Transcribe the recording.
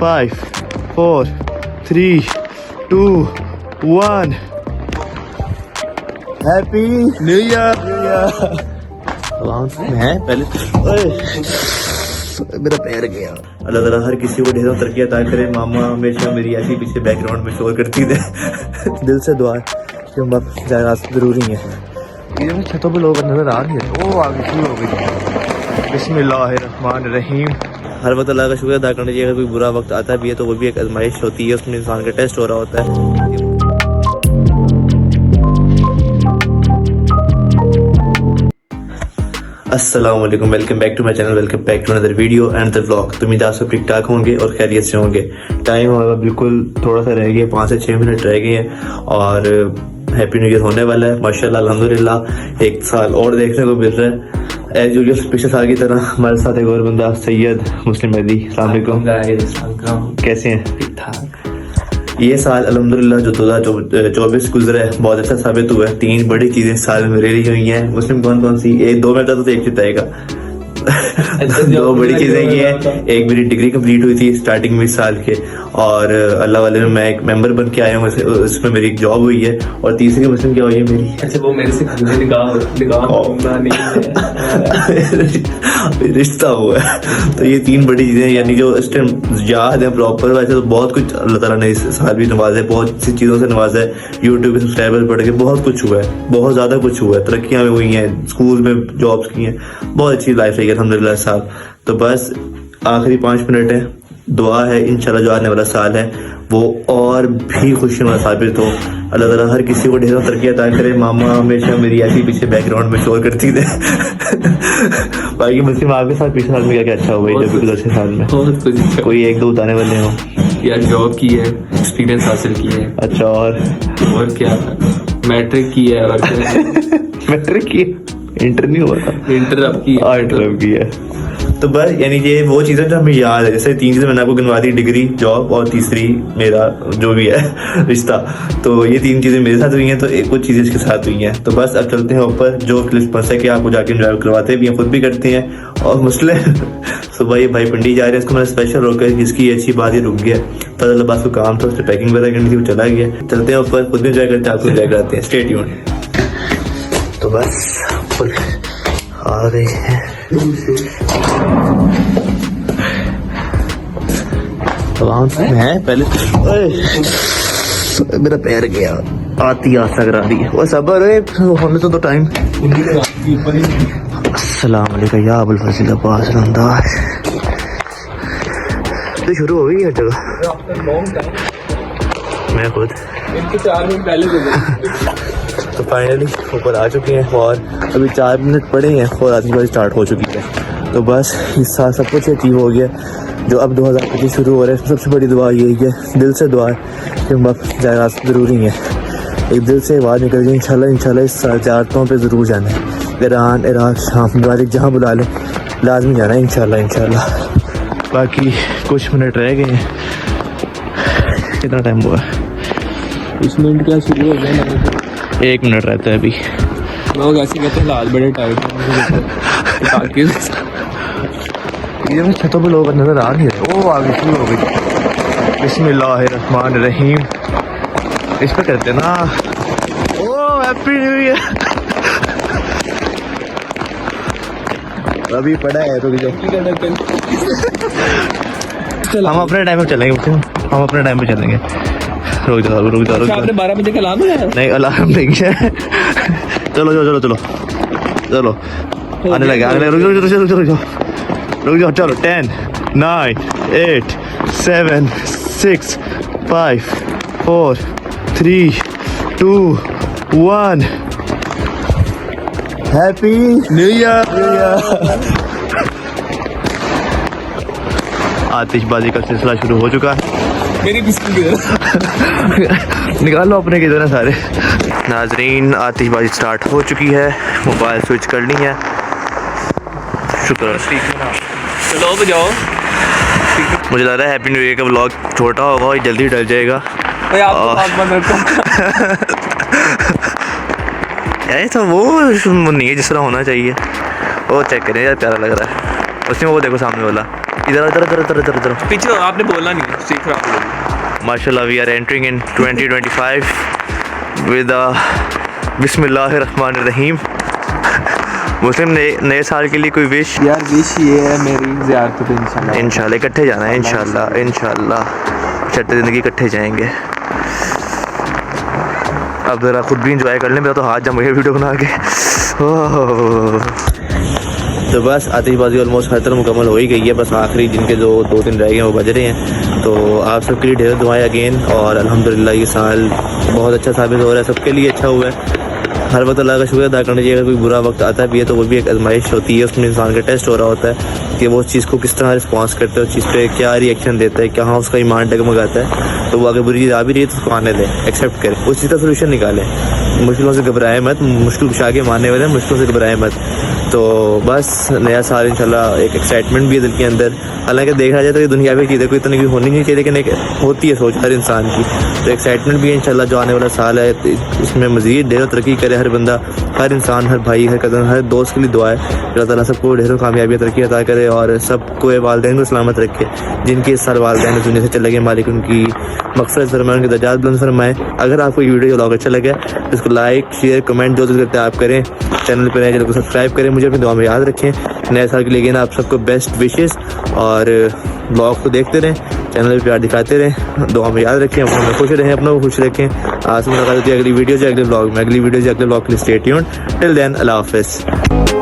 5 4 3 2 1 happy new year. है पहले मेरा पैर गया। अल्लाह ताला हर किसी को ढेरों तरक्की अता करे। मामा हमेशा मेरी ऐसी पीछे बैकग्राउंड में शोर करती है। दिल से दुआ कि हम ज़्यादा ज़रूरी है। ये छतों पे लोग नजर आ रही है। ओ आगे शुरू हो गई। बिस्मिल्लाहिर्रहमानिर्रहीम। हर वक्त अल्लाह का शुक्र अदा करना चाहिए। अगर कोई बुरा वक्त आता भी है तो वो भी एक आजमाइश होती है, उसमें इंसान का टेस्ट हो रहा होता है। अस्सलाम वालेकुम, welcome back to my channel, welcome back to another video and the vlog. तो उम्मीद है आप सब ठीक ठाक होंगे और खैरियत से होंगे। टाइम हमारा बिल्कुल थोड़ा सा रह गया, 5 से 6 मिनट रह गए हैं और हैप्पी न्यू ईयर होने वाला है। माशाल्लाह अल्हम्दुलिल्लाह एक साल और देखने को मिल रहा है। एज यूजुअल पिछले साल की तरह हमारे साथ एक और बंदा सैयद मुस्लिम मेहदी। अस्सलाम वालेकुम, कैसे हैं? ठीक ठाक। ये साल अल्हम्दुलिल्लाह जो 2024 गुजरा है बहुत अच्छा साबित हुआ है। 3 बड़ी चीजें साल में मेरे लिए हुई हैं। मुस्लिम कौन कौन सी? एक दो में तो एक चिताएगा। 2 बड़ी चीजें ये हैं। एक मेरी डिग्री कंप्लीट हुई थी स्टार्टिंग में इस साल के, और अल्लाह वाले में मैं एक मेंबर बन के आया हूँ, उसमें मेरी एक जॉब हुई है। और तीसरी मुस्लिम क्या हुई है मेरी? अच्छा वो मेरे से रिश्ता हुआ है। तो ये 3 बड़ी चीजें यानी जो इस टाइम याद है प्रॉपर। वैसे तो बहुत कुछ अल्लाह ताला ने इस साल भी नवाजा है, बहुत सी चीजों से नवाजा है। यूट्यूब पे सब्सक्राइबर बढ़ के बहुत कुछ हुआ है, बहुत ज्यादा कुछ हुआ है। तरक्कियां भी हुई हैं, स्कूल में जॉब्स की हैं, बहुत अच्छी लाइफ रही है अल्हम्दुलिल्लाह साल। तो बस आखिरी 5 मिनट है, दुआ है इंशाल्लाह जो आने वाला साल है वो और भी खुशियों वाला साबित हो। अल्लाह ताला हर किसी को ढेरों तरक्की अता करे। मामा हमेशा मेरी ऐसी पीछे बैकग्राउंड में शोर करती है। बाकी मुस्लिम आपके साथ पिछले साल में क्या क्या अच्छा हुआ है? जब गुज़श्ते साल में बहुत कुछ कोई 1-2 बताने वाले हो? यार जॉब की है, एक्सपीरियंस हासिल की है। अच्छा, और क्या मैट्रिक की है और मैट्रिक की इंटर नहीं हुआ था, इंटर अब की है। इंटर की है। तो बस यानी ये वो चीज़ें जो हमें याद है। जैसे 3 चीज़ें मैंने आपको गिनवा दी, डिग्री, जॉब और तीसरी मेरा जो भी है रिश्ता। तो ये 3 चीज़ें मेरे साथ हुई हैं, तो एक कुछ चीज़ें इसके साथ हुई हैं। तो बस अब चलते हैं ऊपर। जो क्लिप्स बन सके आपको जाके इंजॉय करवाते भी हैं, खुद भी करते हैं। और मुस्लिम सुबह ये भाई पिंडी जा रहे हैं, इसको मैंने स्पेशल रोका, जिसकी अच्छी बात ये रुक गया। पता चला बस को काम था, उससे पैकिंग वगैरह करनी थी, वो चला गया। चलते हैं ऊपर, खुद भी इंजॉय करते हैं, आपको इंजॉय कराते हैं। Stay tuned. तो बस आ गए हैं। है पहले मेरा पैर गया, आती आशा करा रही है। वो सबर है होने तो टाइम। अस्सलाम वालेकुम या अबुल फजील अब्बास रंदाज। तो शुरू हो गई हर जगह। मैं खुद 4 मिनट पहले तो फाइनली ऊपर आ चुके हैं और अभी 4 मिनट पड़े हैं और आतिशबाजी स्टार्ट हो चुकी है। तो बस इस साल सब कुछ अचीव हो गया जो अब 2025 शुरू हो रहा है। सबसे बड़ी दुआ यही है, दिल से दुआ है कि हम अब ज़्यादा ज़रूरी है। एक दिल से आवाज़ निकल गई इंशाल्लाह इस साल ज़्यारतों पे ज़रूर जाना है। ईरान, इराक, शाम, बारिक जहाँ बुला ले लाजमी जाना है इंशाल्लाह। बाकी कुछ मिनट रह गए हैं। कितना टाइम हुआ? 20 मिनट क्या शुरू हो गया? 1 मिनट रहता है अभी। लोग ऐसे कहते हैं लाल बड़े टाइट ये छतों पे लोग नजर आ रही है। ओ आगे शुरू हो गई। बिस्मिल्लाहिर्रहमानिर्रहीम। इस पे करते ना। ओ हैप्पी न्यू ईयर। अभी पड़ा है तो हम अपने टाइम पे चलेंगे, हम अपने टाइम पे चलेंगे। रुक जाओ। आपने 12 बजे का अलार्म लगाया? नहीं, अलार्म नहीं है। चलो आने लगे। रुक जाओ। चलो 10 9 8 7 6 5 4 3 2 1 हैप्पी न्यू ईयर। आतिशबाजी का सिलसिला शुरू हो चुका है। मेरी निकाल लो अपने किधर है सारे। नाजरीन आतिशबाजी स्टार्ट हो चुकी है, मोबाइल स्विच करनी है। शुक्र। चलो बजाओ। मुझे लग रहा है हैप्पी न्यू ईयर का व्लॉग छोटा होगा और जल्दी डल जाएगा। यार तो वो नहीं है जिस तरह होना चाहिए। वो चेक करें यार, प्यारा लग रहा है। उसमें वो देखो सामने वाला इधर इधर इधर इधर इधर इधर पीछे आपने बोलना नहीं, स्ट्रीक खराब हो गई। माशाल्लाह we are entering in 2025 with बिस्मिल्लाहिर्रहमानिर्रहीम। मुस्लिम नए साल के लिए कोई विश? यार विश ये है मेरी ज़ियारत पे इंशाल्लाह। इंशाल्लाह इकट्ठे जाना है, इंशाल्लाह इंशाल्लाह चट्टे ज़िंदगी इकट्ठे जाएंगे। अब ज़रा खुद भी इंजॉय कर लें, मेरा तो हाथ जम गया वीडियो बना के। तो बस आतिशबाजी ऑलमोस्ट खत्म मुकम्मल हो ही गई है, बस आखिरी जिनके जो 2-3 रह गए हैं वो बज रहे हैं। तो आप सबके लिए ढेर दुआएं अगेन, और अल्हम्दुलिल्लाह ये साल बहुत अच्छा साबित हो रहा है, सबके लिए अच्छा हुआ है। हर वक्त अल्लाह का शुक्र अदा करना चाहिए। अगर कोई बुरा वक्त आता भी है तो वो भी एक आजमाइश होती है, उसमें इंसान का टेस्ट हो रहा होता है कि वो उस चीज़ को किस तरह रिस्पॉन्स करता है, उस चीज़ पे क्या रिएक्शन देता है, कहाँ उसका ईमान डगमगाता है। तो वो अगर बुरी चीज़ आ भी रही है तो उसको आने दें, एक्सेप्ट करें, उस चीज़ का सोल्यूशन निकालें। मुश्किलों से घबराए मत, मुश्किल कुछ आगे मानने वाले, मुश्किलों से घबराए मत। तो बस नया साल इंशाल्लाह एक एक्साइटमेंट भी है दिल के अंदर। हालांकि देखा जाए तो ये दुनिया में चीज़ें कोई इतनी होनी नहीं चाहिए, लेकिन एक होती है सोच हर इंसान की। तो एक्साइटमेंट भी है इंशाल्लाह, जो आने वाला साल है इसमें मज़ीद ढेरों तरक्की करे हर बंदा, हर इंसान, हर भाई, हर कदम, हर दोस्त के लिए दुआ है। अल्लाह ताला सबको ढेरों कामयाबी तरक्की अता करे और सबको वालिदैन को सलामत रखे। जिनके इस साल वालिदैन दुनिया से चले गए, मालिक उनकी मग़फ़िरत फरमाए, उनके दर्जात बुलंद फरमाए। अगर आपको ये वीडियो व्लॉग अच्छा लगा तो इसको लाइक शेयर कमेंट जो करते हैं आप करें। चैनल पर नए चैनल को सब्सक्राइब करें, मुझे अपनी दुआ में याद रखें। नए साल के लिए आप सबको बेस्ट विशेस, और ब्लॉग को देखते रहें, चैनल पर प्यार दिखाते रहें, दुआ में याद रखें, अपना खुश रहें, अपना को खुश रखें। आज से मुलाकात होती है अगली वीडियो से, अगले ब्लॉग में, अगली वीडियो से, अगले ब्लॉग के लिए स्टे ट्यून्ड। टिल देन अल्लाह हाफ़िज़।